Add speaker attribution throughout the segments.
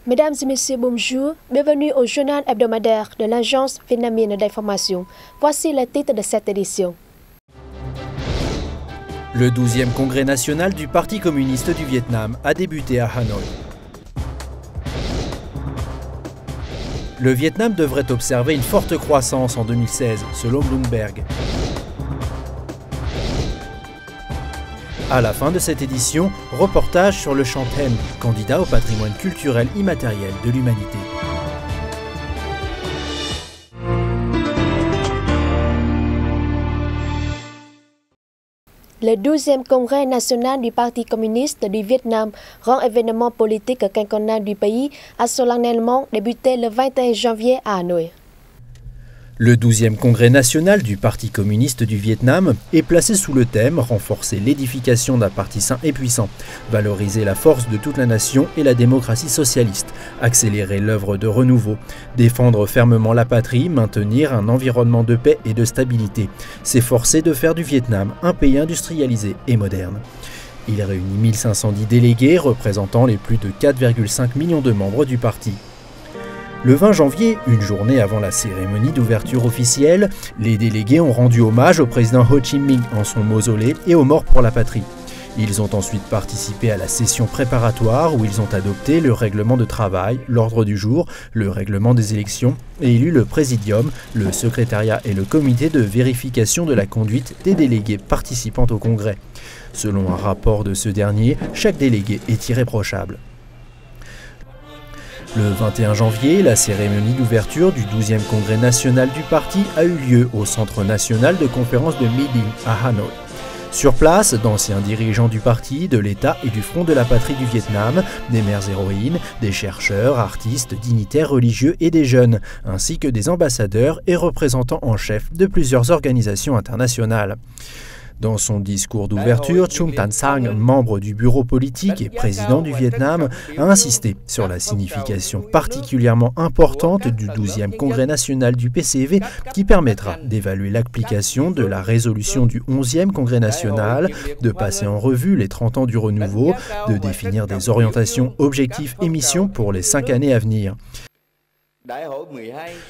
Speaker 1: Mesdames et messieurs, bonjour. Bienvenue au journal hebdomadaire de l'Agence vietnamienne d'information. Voici les titres de cette édition.
Speaker 2: Le 12e congrès national du Parti communiste du Vietnam a débuté à Hanoï. Le Vietnam devrait observer une forte croissance en 2016, selon Bloomberg. À la fin de cette édition, reportage sur le Chang Thien, candidat au patrimoine culturel immatériel de l'humanité.
Speaker 1: Le 12e congrès national du Parti communiste du Vietnam, grand événement politique quinquennal du pays, a solennellement débuté le 21 janvier à Hanoï.
Speaker 2: Le 12e congrès national du Parti communiste du Vietnam est placé sous le thème « Renforcer l'édification d'un parti sain et puissant, valoriser la force de toute la nation et la démocratie socialiste, accélérer l'œuvre de renouveau, défendre fermement la patrie, maintenir un environnement de paix et de stabilité, s'efforcer de faire du Vietnam un pays industrialisé et moderne ». Il réunit 1510 délégués représentant les plus de 4,5 millions de membres du parti. Le 20 janvier, une journée avant la cérémonie d'ouverture officielle, les délégués ont rendu hommage au président Ho Chi Minh en son mausolée et aux morts pour la patrie. Ils ont ensuite participé à la session préparatoire où ils ont adopté le règlement de travail, l'ordre du jour, le règlement des élections et élu le présidium, le secrétariat et le comité de vérification de la conduite des délégués participant au congrès. Selon un rapport de ce dernier, chaque délégué est irréprochable. Le 21 janvier, la cérémonie d'ouverture du 12e congrès national du parti a eu lieu au Centre national de conférence de My Dinh à Hanoï. Sur place, d'anciens dirigeants du parti, de l'État et du Front de la patrie du Vietnam, des mères héroïnes, des chercheurs, artistes, dignitaires religieux et des jeunes, ainsi que des ambassadeurs et représentants en chef de plusieurs organisations internationales. Dans son discours d'ouverture, Chung Tan Sang, membre du bureau politique et président du Vietnam, a insisté sur la signification particulièrement importante du 12e congrès national du PCV qui permettra d'évaluer l'application de la résolution du 11e congrès national, de passer en revue les 30 ans du renouveau, de définir des orientations, objectifs et missions pour les 5 années à venir.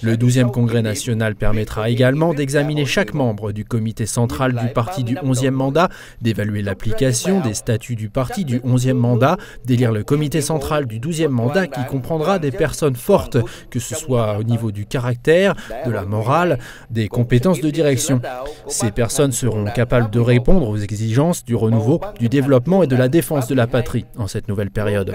Speaker 2: Le 12e congrès national permettra également d'examiner chaque membre du comité central du parti du 11e mandat, d'évaluer l'application des statuts du parti du 11e mandat, d'élire le comité central du 12e mandat qui comprendra des personnes fortes, que ce soit au niveau du caractère, de la morale, des compétences de direction. Ces personnes seront capables de répondre aux exigences du renouveau, du développement et de la défense de la patrie en cette nouvelle période.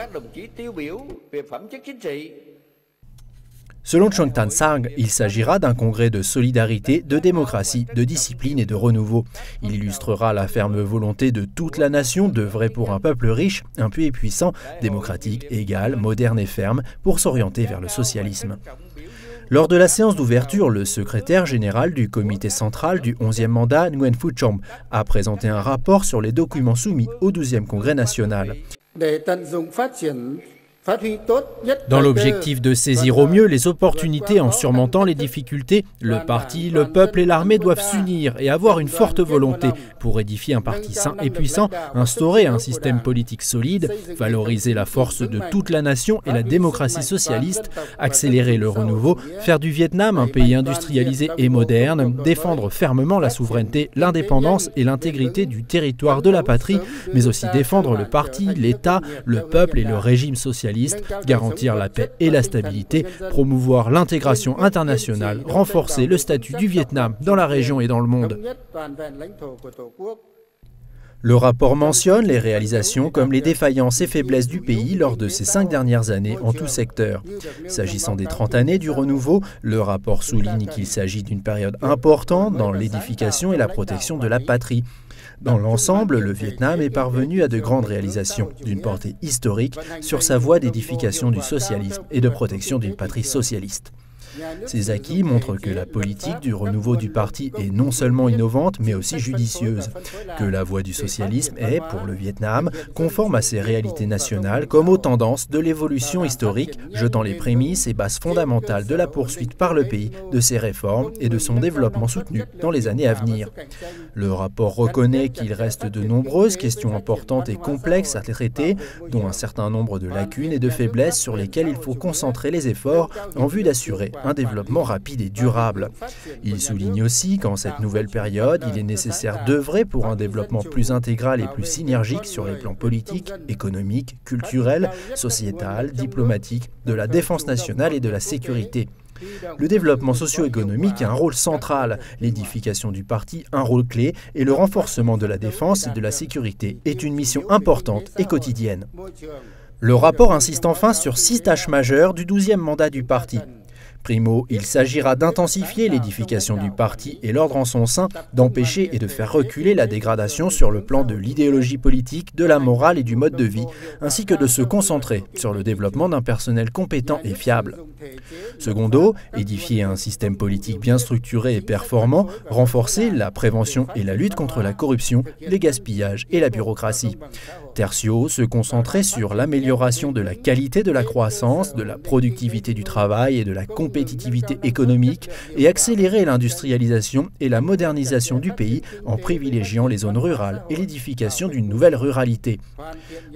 Speaker 2: Selon Chung Tan Sang, il s'agira d'un congrès de solidarité, de démocratie, de discipline et de renouveau. Il illustrera la ferme volonté de toute la nation d'œuvrer pour un peuple riche, un pays puissant, démocratique, égal, moderne et ferme, pour s'orienter vers le socialisme. Lors de la séance d'ouverture, le secrétaire général du comité central du 11e mandat, Nguyen Phu Trong, a présenté un rapport sur les documents soumis au 12e congrès national. Dans l'objectif de saisir au mieux les opportunités en surmontant les difficultés, le parti, le peuple et l'armée doivent s'unir et avoir une forte volonté pour édifier un parti sain et puissant, instaurer un système politique solide, valoriser la force de toute la nation et la démocratie socialiste, accélérer le renouveau, faire du Vietnam un pays industrialisé et moderne, défendre fermement la souveraineté, l'indépendance et l'intégrité du territoire de la patrie, mais aussi défendre le parti, l'État, le peuple et le régime socialiste, garantir la paix et la stabilité, promouvoir l'intégration internationale, renforcer le statut du Vietnam dans la région et dans le monde. Le rapport mentionne les réalisations comme les défaillances et faiblesses du pays lors de ces 5 dernières années en tout secteur. S'agissant des 30 années du renouveau, le rapport souligne qu'il s'agit d'une période importante dans l'édification et la protection de la patrie. Dans l'ensemble, le Vietnam est parvenu à de grandes réalisations, d'une portée historique, sur sa voie d'édification du socialisme et de protection d'une patrie socialiste. Ces acquis montrent que la politique du renouveau du parti est non seulement innovante, mais aussi judicieuse, que la voie du socialisme est, pour le Vietnam, conforme à ses réalités nationales comme aux tendances de l'évolution historique, jetant les prémices et bases fondamentales de la poursuite par le pays de ses réformes et de son développement soutenu dans les années à venir. Le rapport reconnaît qu'il reste de nombreuses questions importantes et complexes à traiter, dont un certain nombre de lacunes et de faiblesses sur lesquelles il faut concentrer les efforts en vue d'assurer un développement rapide et durable. Il souligne aussi qu'en cette nouvelle période, il est nécessaire d'œuvrer pour un développement plus intégral et plus synergique sur les plans politiques, économiques, culturels, sociétal, diplomatique, de la défense nationale et de la sécurité. Le développement socio-économique a un rôle central, l'édification du parti un rôle clé et le renforcement de la défense et de la sécurité est une mission importante et quotidienne. Le rapport insiste enfin sur 6 tâches majeures du 12e mandat du parti. Primo, il s'agira d'intensifier l'édification du parti et l'ordre en son sein, d'empêcher et de faire reculer la dégradation sur le plan de l'idéologie politique, de la morale et du mode de vie, ainsi que de se concentrer sur le développement d'un personnel compétent et fiable. Secondo, édifier un système politique bien structuré et performant, renforcer la prévention et la lutte contre la corruption, les gaspillages et la bureaucratie. Tertio, se concentrer sur l'amélioration de la qualité de la croissance, de la productivité du travail et de la compétitivité économique et accélérer l'industrialisation et la modernisation du pays en privilégiant les zones rurales et l'édification d'une nouvelle ruralité.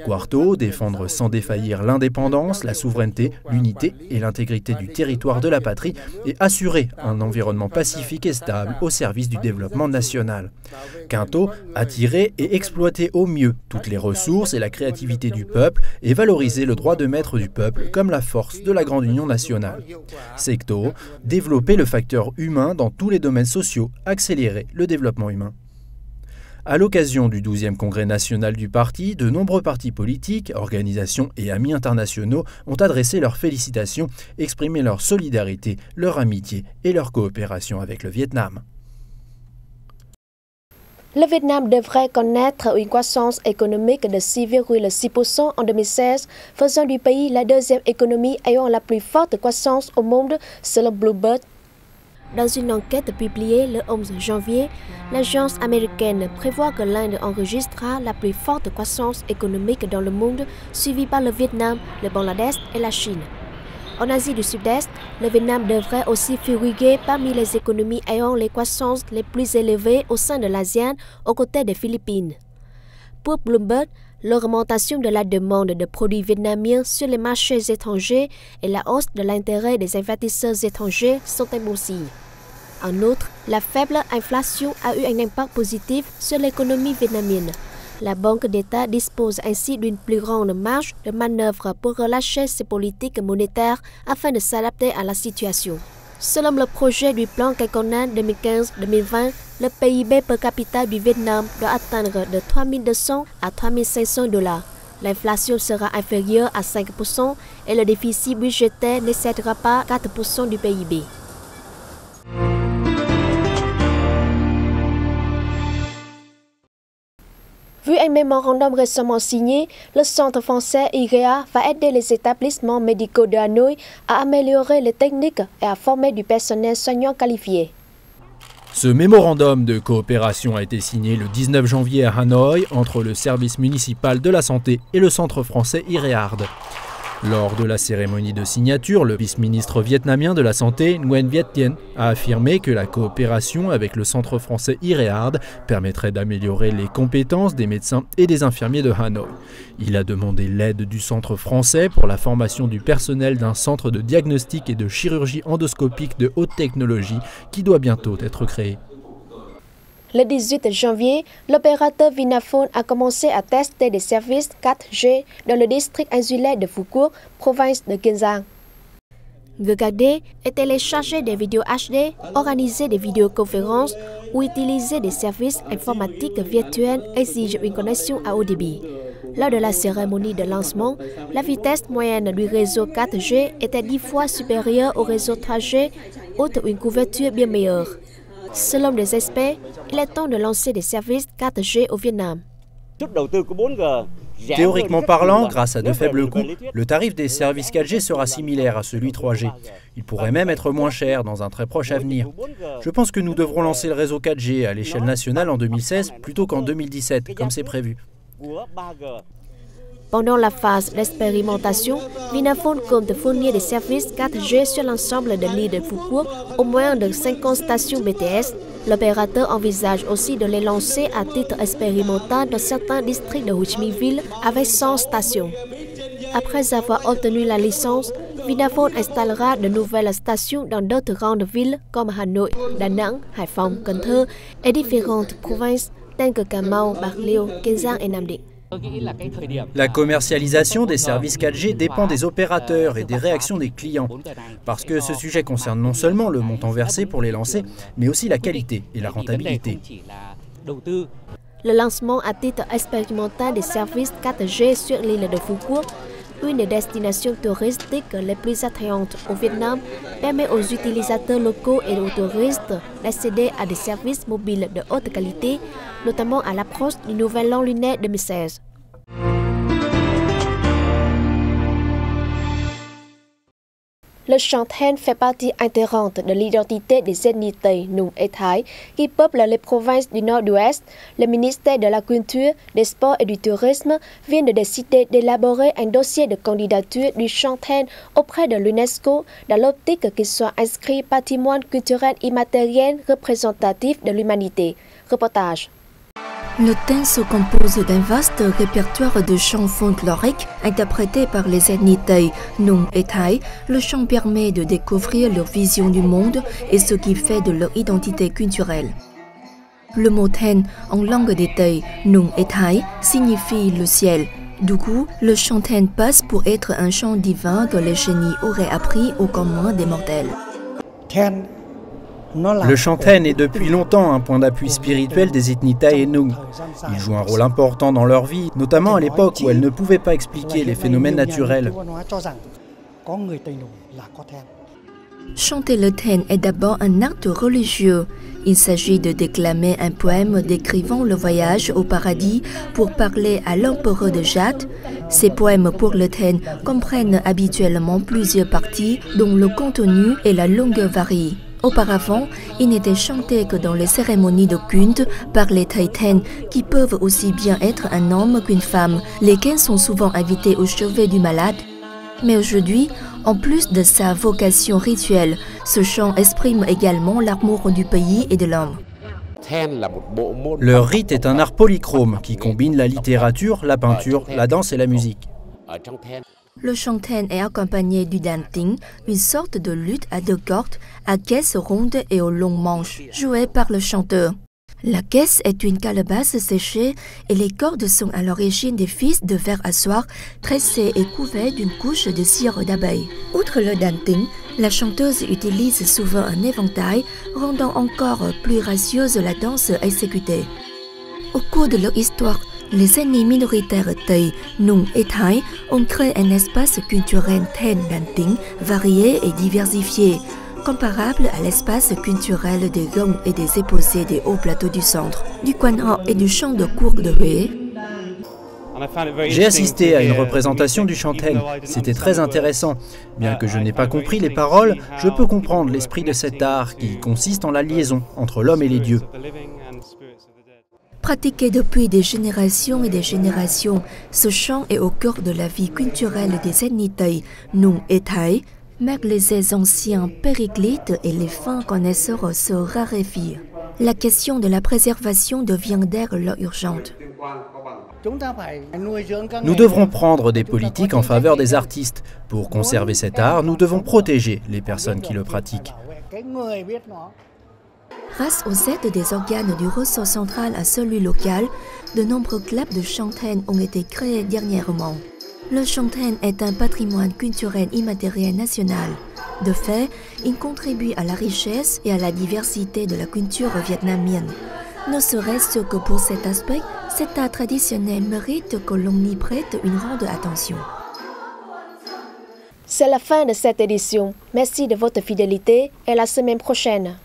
Speaker 2: Quarto, défendre sans défaillir l'indépendance, la souveraineté, l'unité et l'intégrité du territoire de la patrie et assurer un environnement pacifique et stable au service du développement national. Quinto, attirer et exploiter au mieux toutes les ressources et la créativité du peuple et valoriser le droit de maître du peuple comme la force de la grande union nationale. Sexto, développer le facteur humain dans tous les domaines sociaux, accélérer le développement humain. À l'occasion du 12e congrès national du parti, de nombreux partis politiques, organisations et amis internationaux ont adressé leurs félicitations, exprimé leur solidarité, leur amitié et leur coopération avec le Vietnam.
Speaker 1: Le Vietnam devrait connaître une croissance économique de 6,6% en 2016, faisant du pays la deuxième économie ayant la plus forte croissance au monde selon Bloomberg. Dans une enquête publiée le 11 janvier, l'agence américaine prévoit que l'Inde enregistrera la plus forte croissance économique dans le monde, suivie par le Vietnam, le Bangladesh et la Chine. En Asie du Sud-Est, le Vietnam devrait aussi figurer parmi les économies ayant les croissances les plus élevées au sein de l'ASEAN, aux côtés des Philippines. Pour Bloomberg, l'augmentation de la demande de produits vietnamiens sur les marchés étrangers et la hausse de l'intérêt des investisseurs étrangers sont un bon signe. En outre, la faible inflation a eu un impact positif sur l'économie vietnamienne. La Banque d'État dispose ainsi d'une plus grande marge de manœuvre pour relâcher ses politiques monétaires afin de s'adapter à la situation. Selon le projet du plan quinquennal 2015-2020, le PIB per capita du Vietnam doit atteindre de 3 200 à 3 500 $. L'inflation sera inférieure à 5% et le déficit budgétaire n'excédera pas 4% du PIB. Vu un mémorandum récemment signé, le Centre français IREA va aider les établissements médicaux de Hanoï à améliorer les techniques et à former du personnel soignant qualifié.
Speaker 2: Ce mémorandum de coopération a été signé le 19 janvier à Hanoï entre le service municipal de la santé et le Centre français IREARD. Lors de la cérémonie de signature, le vice-ministre vietnamien de la Santé, Nguyen Viet Tien, a affirmé que la coopération avec le centre français IREARD permettrait d'améliorer les compétences des médecins et des infirmiers de Hanoï. Il a demandé l'aide du centre français pour la formation du personnel d'un centre de diagnostic et de chirurgie endoscopique de haute technologie qui doit bientôt être créé.
Speaker 1: Le 18 janvier, l'opérateur Vinaphone a commencé à tester des services 4G dans le district insulaire de Phu Quoc, province de Kiên Giang. Regarder et télécharger des vidéos HD, organiser des vidéoconférences ou utiliser des services informatiques virtuels exige une connexion à haut débit. Lors de la cérémonie de lancement, la vitesse moyenne du réseau 4G était 10 fois supérieure au réseau 3G, outre une couverture bien meilleure. Selon des experts, il est temps de lancer des services 4G au Vietnam.
Speaker 2: Théoriquement parlant, grâce à de faibles coûts, le tarif des services 4G sera similaire à celui 3G. Il pourrait même être moins cher dans un très proche avenir. Je pense que nous devrons lancer le réseau 4G à l'échelle nationale en 2016 plutôt qu'en 2017, comme c'est prévu.
Speaker 1: Pendant la phase d'expérimentation, Vinaphone compte fournir des services 4G sur l'ensemble de l'île de Phú Quốc, au moins de 50 stations BTS. L'opérateur envisage aussi de les lancer à titre expérimental dans certains districts de Ho Chi Minh Ville avec 100 stations. Après avoir obtenu la licence, Vinaphone installera de nouvelles stations dans d'autres grandes villes comme Hanoi, Đà Nẵng, Hải Phòng, Cần Thơ et différentes provinces telles que Cà Mau, Bạc Liêu, Kiên Giang et Nam Định.
Speaker 2: La commercialisation des services 4G dépend des opérateurs et des réactions des clients, parce que ce sujet concerne non seulement le montant versé pour les lancer, mais aussi la qualité et la rentabilité.
Speaker 1: Le lancement à titre expérimental des services 4G sur l'île de Phú Quốc, une des destinations touristiques les plus attrayantes au Vietnam, permet aux utilisateurs locaux et aux touristes d'accéder à des services mobiles de haute qualité, notamment à l'approche du Nouvel An lunaire 2016. Le chanten fait partie intégrante de l'identité des ethnies Tây, Nùng et Thái qui peuplent les provinces du Nord-Ouest. Le ministère de la Culture, des Sports et du Tourisme vient de décider d'élaborer un dossier de candidature du chanten auprès de l'UNESCO dans l'optique qu'il soit inscrit patrimoine culturel immatériel représentatif de l'humanité. Reportage.
Speaker 3: Le thème se compose d'un vaste répertoire de chants folkloriques interprétés par les ethnies Tây, Nùng et Thái. Le chant permet de découvrir leur vision du monde et ce qui fait de leur identité culturelle. Le mot thèn en langue des Tây, Nùng et Thái signifie le ciel. Du coup, le chant thèn passe pour être un chant divin que les génies auraient appris au commun des mortels.
Speaker 2: Le chanten est depuis longtemps un point d'appui spirituel des ethnies Tây et Nùng. Il joue un rôle important dans leur vie, notamment à l'époque où elles ne pouvaient pas expliquer les phénomènes naturels.
Speaker 3: Chanter le thèn est d'abord un acte religieux. Il s'agit de déclamer un poème décrivant le voyage au paradis pour parler à l'empereur de Jade. Ces poèmes pour le thèn comprennent habituellement plusieurs parties dont le contenu et la longueur varient. Auparavant, il n'était chanté que dans les cérémonies de culte par les Thầy Then, qui peuvent aussi bien être un homme qu'une femme, lesquels sont souvent invités au chevet du malade. Mais aujourd'hui, en plus de sa vocation rituelle, ce chant exprime également l'amour du pays et de l'homme.
Speaker 2: Leur rite est un art polychrome qui combine la littérature, la peinture, la danse et la musique.
Speaker 3: Le chanten est accompagné du danting, une sorte de lutte à deux cordes, à caisse ronde et aux longues manches, jouée par le chanteur. La caisse est une calebasse séchée et les cordes sont à l'origine des fils de ver à soie tressés et couverts d'une couche de cire d'abeille. Outre le danting, la chanteuse utilise souvent un éventail, rendant encore plus gracieuse la danse exécutée. Au cours de leur histoire, les ethnies minoritaires Tây, Nùng et Thái ont créé un espace culturel Then Danting varié et diversifié, comparable à l'espace culturel des Gông et des Éposés des hauts plateaux du centre, du Quan Họ et du champ de cour de Huế.
Speaker 2: J'ai assisté à une représentation du chanten, c'était très intéressant. Bien que je n'ai pas compris les paroles, je peux comprendre l'esprit de cet art qui consiste en la liaison entre l'homme et les dieux.
Speaker 3: Pratiqué depuis des générations et des générations, ce chant est au cœur de la vie culturelle des ethnies Tây, Nùng et Thái, mais les anciens périclites et les fins connaisseurs se raréfient. La question de la préservation devient dès lors urgente.
Speaker 2: Nous devrons prendre des politiques en faveur des artistes. Pour conserver cet art, nous devons protéger les personnes qui le pratiquent.
Speaker 3: Grâce aux aides des organes du ressort central à celui local, de nombreux clubs de chanten ont été créés dernièrement. Le chanten est un patrimoine culturel immatériel national. De fait, il contribue à la richesse et à la diversité de la culture vietnamienne. Ne serait-ce que pour cet aspect, cet art traditionnel mérite que l'on y prête une grande attention.
Speaker 1: C'est la fin de cette édition. Merci de votre fidélité et à la semaine prochaine.